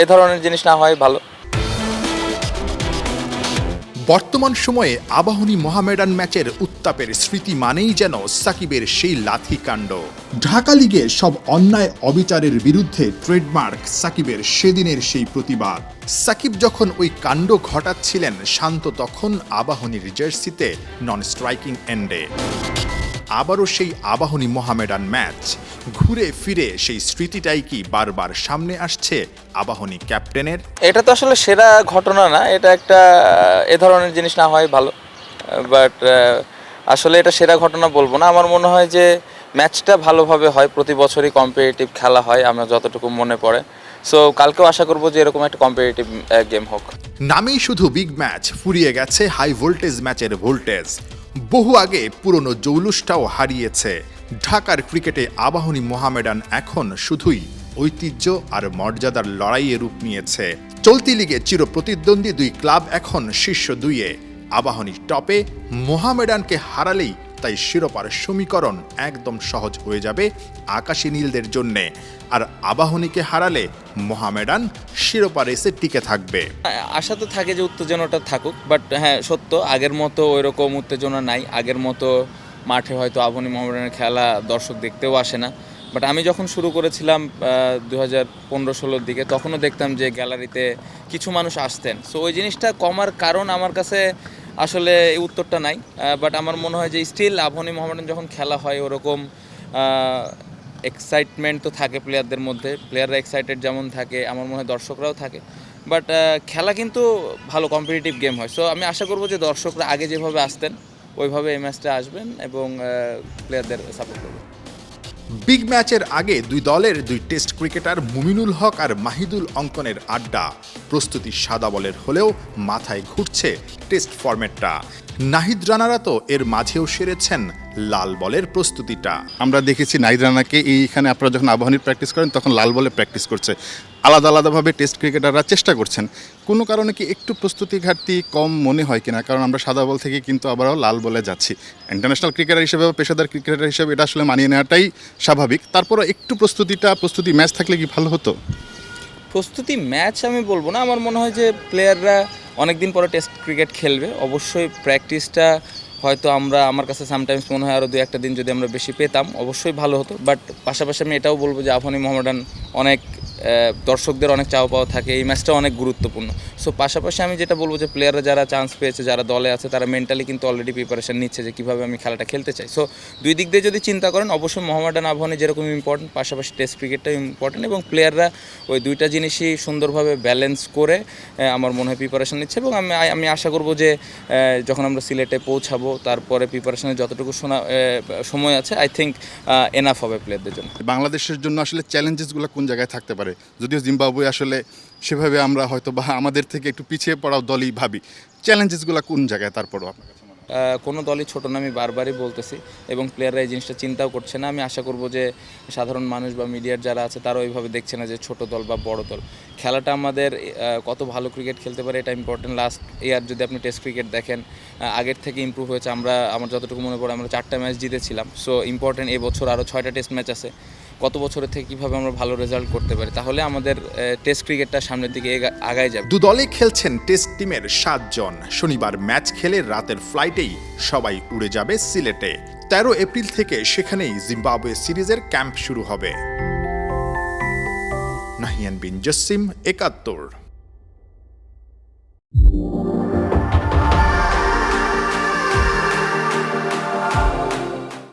এ ধরনের জিনিস না হয় ভালো। বর্তমান সময়ে আবাহনী মোহামেডান ম্যাচের উত্তাপের স্মৃতি মানেই যেন সাকিবের সেই লাথিকাণ্ড। ঢাকা লিগে সব অন্যায় অবিচারের বিরুদ্ধে ট্রেডমার্ক সাকিবের সেদিনের সেই প্রতিবাদ। সাকিব যখন ওই কাণ্ড ঘটাচ্ছিলেন, শান্ত তখন আবাহনীর জার্সিতে নন স্ট্রাইকিং এন্ডে। আবারও সেই আবাহনী মোহামেডান ম্যাচ, ঘুরে ফিরে সেই স্মৃতিটাই কি বারবার সামনে আসছে আবাহনী ক্যাপ্টেনের? এটা তো আসলে সেরা ঘটনা না, এটা একটা এ ধরনের জিনিস না হয় ভালো, বাট আসলে এটা সেরা ঘটনা বলবো না। আমার মনে হয় যে ম্যাচটা ভালোভাবে হয়, প্রতি বছরই কম্পিটিটিভ খেলা হয় আমার যতটুকু মনে পড়ে। সো কালকেও আশা করবো যে এরকম একটা কম্পিটিটিভ গেম হোক। নামেই শুধু বিগ ম্যাচ, ফুরিয়ে গেছে হাই ভোল্টেজ ম্যাচের ভোল্টেজ। বহু আগে পুরনো জৌলুসটাও হারিয়েছে। ঢাকার ক্রিকেটে আবাহনী মোহামেডান এখন শুধুই ঐতিহ্য আর মর্যাদার লড়াইয়ে রূপ নিয়েছে। চলতি লিগে চিরপ্রতিদ্বন্দ্বী দুই ক্লাব এখন শীর্ষ দুইয়ে। আবাহনী টপে, মোহামেডানকে হারালেই তাই শিরোপার সমীকরণ একদম সহজ হয়ে যাবে আকাশী নীলদের জন্যে। আর আবাহনীকে হারালে মোহামেডান শিরোপা রেসে টিকে থাকবে। আশা তো থাকে যে উত্তেজনাটা থাকুক, বাট হ্যাঁ সত্য, আগের মতো ওইরকম উত্তেজনা নাই। আগের মতো মাঠে হয়তো আবাহনী মোহামেডানের খেলা দর্শক দেখতেও আসে না। বাট আমি যখন শুরু করেছিলাম 2015-16 দিকে, তখনও দেখতাম যে গ্যালারিতে কিছু মানুষ আসতেন। সো ওই জিনিসটা কমার কারণ আমার কাছে আসলে এই উত্তরটা নাই। বাট আমার মনে হয় যে স্টিল আবাহনী মোহামেডান যখন খেলা হয় ওরকম এক্সাইটমেন্ট তো থাকে প্লেয়ারদের মধ্যে। প্লেয়াররা এক্সাইটেড যেমন থাকে, আমার মনে হয় দর্শকরাও থাকে। বাট খেলা কিন্তু ভালো কম্পিটিটিভ গেম হয়। সো আমি আশা করবো যে দর্শকরা আগে যেভাবে আসতেন ওইভাবে এই ম্যাচটা আসবেন এবং প্লেয়ারদের সাপোর্ট করবেন। বিগ ম্যাচের আগে দুই দলের দুই টেস্ট ক্রিকেটার মুমিনুল হক আর মাহিদুল অঙ্কনের আড্ডা। প্রস্তুতি সাদা বলের হলেও মাথায় ঘুরছে টেস্ট ফরম্যাটটা। নাহিদ রানারা তো এর মাঝেও সেরেছেন লাল বলের প্রস্তুতিটা। আমরা দেখেছি নাহিদ রানাকে এইখানে আপনারা যখন আবাহনীর প্র্যাকটিস করেন তখন লাল বলে প্র্যাকটিস করছে। আলাদা আলাদাভাবে টেস্ট ক্রিকেটাররা চেষ্টা করছেন। কোনো কারণে কি একটু প্রস্তুতি ঘাটতি কম মনে হয় কিনা? কারণ আমরা সাদা বল থেকে কিন্তু আবারও লাল বলে যাচ্ছি। ইন্টারন্যাশনাল ক্রিকেটার হিসেবে বা পেশাদার ক্রিকেটার হিসেবে এটা আসলে মানিয়ে নেওয়াটাই স্বাভাবিক। তারপরও একটু প্রস্তুতি ম্যাচ থাকলে কি ভালো হতো? প্রস্তুতি ম্যাচ আমি বলবো না, আমার মনে হয় যে প্লেয়াররা অনেক দিন পরে টেস্ট ক্রিকেট খেলবে, অবশ্যই প্র্যাকটিসটা হয়তো আমার কাছে সামটাইমস মনে হয় আরও 2-1 দিন যদি আমরা বেশি পেতাম অবশ্যই ভালো হতো। বাট পাশাপাশি আমি এটাও বলবো যে আবাহনী মোহামেডান অনেক দর্শকদের অনেক চাওয়া পাওয়া থাকে, এই ম্যাচটা অনেক গুরুত্বপূর্ণ। সো পাশাপাশি আমি যেটা বলবো যে প্লেয়াররা যারা চান্স পেয়েছে, যারা দলে আছে, তারা মেন্টালি কিন্তু অলরেডি প্রিপারেশন নিচ্ছে যে কীভাবে আমি খেলাটা খেলতে চাই। সো দুই দিক দিয়ে যদি চিন্তা করেন, অবশ্যই মোহামেডান আবাহনী যেরকম ইম্পর্টেন্ট, পাশাপাশি টেস্ট ক্রিকেটটাও ইম্পর্টেন্ট, এবং প্লেয়াররা ওই দুইটা জিনিসই সুন্দরভাবে ব্যালেন্স করে আমার মনে হয় প্রিপারেশন নিচ্ছে। এবং আমি আশা করবো যে যখন আমরা সিলেটে পৌঁছাবো তারপরে প্রিপারেশনের যতটুকু সময় আছে, আই থিঙ্ক এনাফ হবে প্লেয়ারদের জন্য। বাংলাদেশের জন্য আসলে চ্যালেঞ্জেসগুলো কোন জায়গায় থাকতে পারে? যদিও জিম্বাবুয়ে আসলে সেভাবে আমরা হয়তো বা আমাদের থেকে একটু পিছিয়ে পড়াও দলই ভাবি, চ্যালেঞ্জেসগুলো কোন জায়গায় তারপরও আপনার কাছে মনে হয়? কোনো দলই ছোটো না, আমি বারবারই বলতেছি, এবং প্লেয়াররা এই জিনিসটা চিন্তাও করছে না। আমি আশা করব যে সাধারণ মানুষ বা মিডিয়ার যারা আছে তারা ওইভাবে দেখছে না যে ছোট দল বা বড় দল। খেলাটা আমাদের কত ভালো ক্রিকেট খেলতে পারে এটা ইম্পর্টেন্ট। লাস্ট ইয়ার যদি আপনি টেস্ট ক্রিকেট দেখেন, আগের থেকে ইমপ্রুভ হয়েছে। আমার যতটুকু মনে পড়ে আমরা 4টা ম্যাচ জিতেছিলাম। সো ইম্পর্টেন্ট, এবছর আরও 6টা টেস্ট ম্যাচ আছে। গত বছরের থেকে কীভাবে আমরা ভালো রেজাল্ট করতে পারি, তাহলে আমাদের টেস্ট ক্রিকেটটা সামনের দিকে আগায় যাবে। দু দলে খেলছেন টেস্ট টিমের 7 জন। শনিবার ম্যাচ খেলে রাতের ফ্লাইটেই সবাই উড়ে যাবে সিলেটে। 13 এপ্রিল থেকে সেখানেই জিম্বাবুয়ে সিরিজের ক্যাম্প শুরু হবে। নাহিয়ান বিন জসিম, 71।